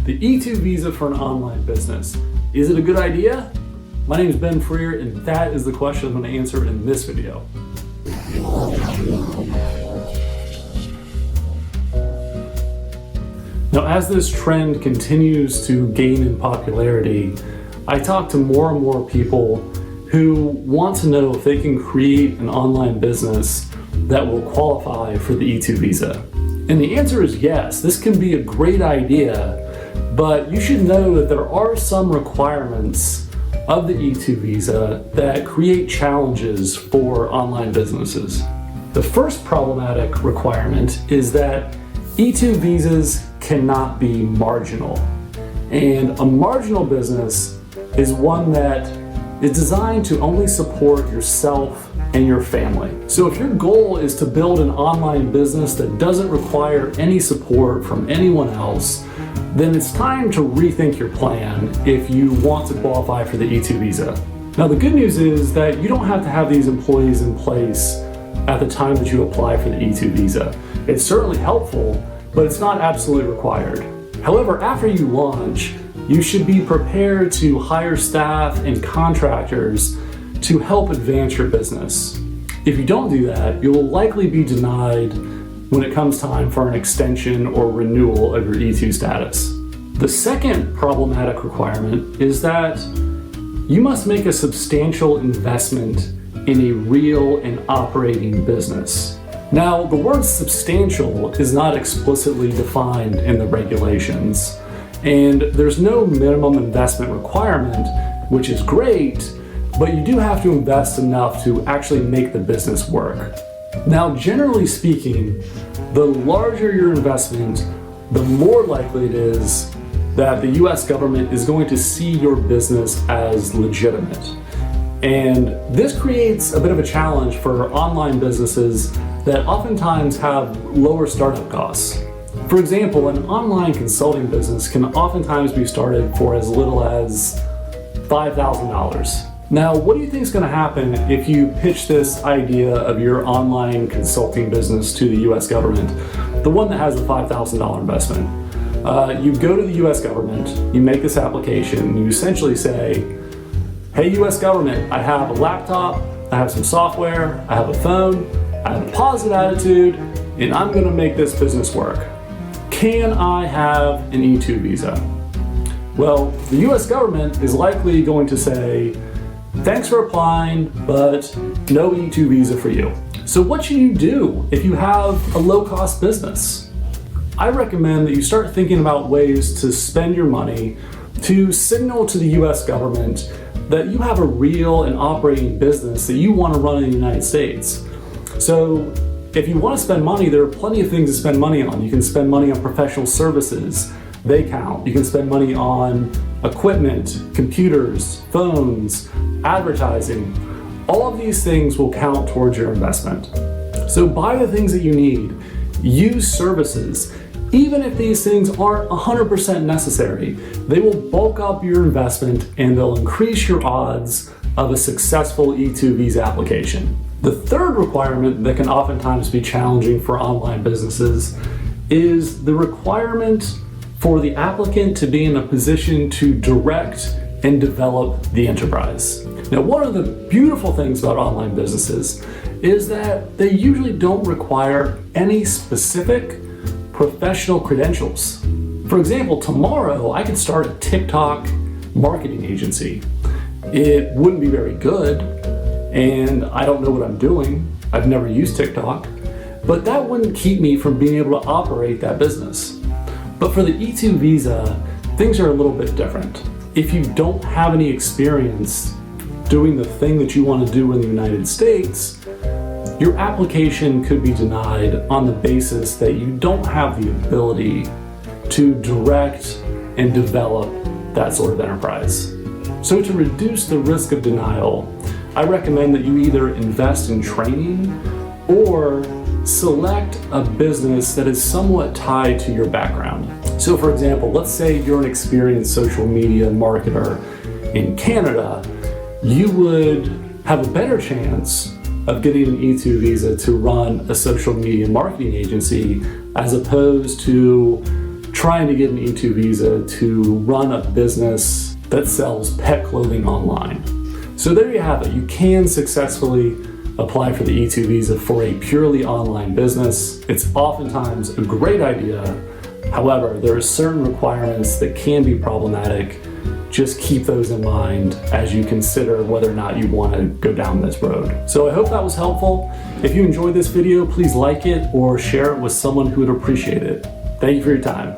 The E2 visa for an online business. Is it a good idea? My name is Ben Freer, and that is the question I'm going to answer in this video. Now, as this trend continues to gain in popularity, I talk to more and more people who want to know if they can create an online business that will qualify for the E2 visa. And the answer is yes, this can be a great idea, but you should know that there are some requirements of the E2 visa that create challenges for online businesses. The first problematic requirement is that E2 visas cannot be marginal. And a marginal business is one that is designed to only support yourself and your family. So if your goal is to build an online business that doesn't require any support from anyone else, then it's time to rethink your plan if you want to qualify for the E2 visa. Now, the good news is that you don't have to have these employees in place at the time that you apply for the E2 visa. It's certainly helpful, but it's not absolutely required. However, after you launch, you should be prepared to hire staff and contractors to help advance your business. If you don't do that, you'll likely be denied when it comes time for an extension or renewal of your E2 status. The second problematic requirement is that you must make a substantial investment in a real and operating business. Now, the word substantial is not explicitly defined in the regulations, and there's no minimum investment requirement, which is great, but you do have to invest enough to actually make the business work. Now, generally speaking, the larger your investment, the more likely it is that the US government is going to see your business as legitimate. And this creates a bit of a challenge for online businesses that oftentimes have lower startup costs. For example, an online consulting business can oftentimes be started for as little as $5,000. Now, what do you think is going to happen if you pitch this idea of your online consulting business to the US government, the one that has the $5,000 investment? You go to the US government, you make this application, you essentially say, hey, US government, I have a laptop, I have some software, I have a phone, I have a positive attitude, and I'm going to make this business work. Can I have an E2 visa? Well, the US government is likely going to say, thanks for applying, but no E2 visa for you. So what should you do if you have a low-cost business? I recommend that you start thinking about ways to spend your money to signal to the US government that you have a real and operating business that you want to run in the United States. So if you want to spend money, there are plenty of things to spend money on. You can spend money on professional services. They count. You can spend money on equipment, computers, phones, advertising. All of these things will count towards your investment. So buy the things that you need. Use services. Even if these things aren't 100% necessary, they will bulk up your investment and they'll increase your odds of a successful E2 visa application. The third requirement that can oftentimes be challenging for online businesses is the requirement for the applicant to be in a position to direct and develop the enterprise. Now, one of the beautiful things about online businesses is that they usually don't require any specific professional credentials. For example, tomorrow I could start a TikTok marketing agency. It wouldn't be very good, and I don't know what I'm doing. I've never used TikTok, but that wouldn't keep me from being able to operate that business. But for the E2 visa, things are a little bit different. If you don't have any experience doing the thing that you want to do in the United States, your application could be denied on the basis that you don't have the ability to direct and develop that sort of enterprise. So to reduce the risk of denial, I recommend that you either invest in training or select a business that is somewhat tied to your background. So for example, let's say you're an experienced social media marketer in Canada, you would have a better chance of getting an E2 visa to run a social media marketing agency as opposed to trying to get an E2 visa to run a business that sells pet clothing online. So there you have it. You can successfully apply for the E2 visa for a purely online business. It's oftentimes a great idea. However, there are certain requirements that can be problematic. Just keep those in mind as you consider whether or not you want to go down this road. So I hope that was helpful. If you enjoyed this video, please like it or share it with someone who would appreciate it. Thank you for your time.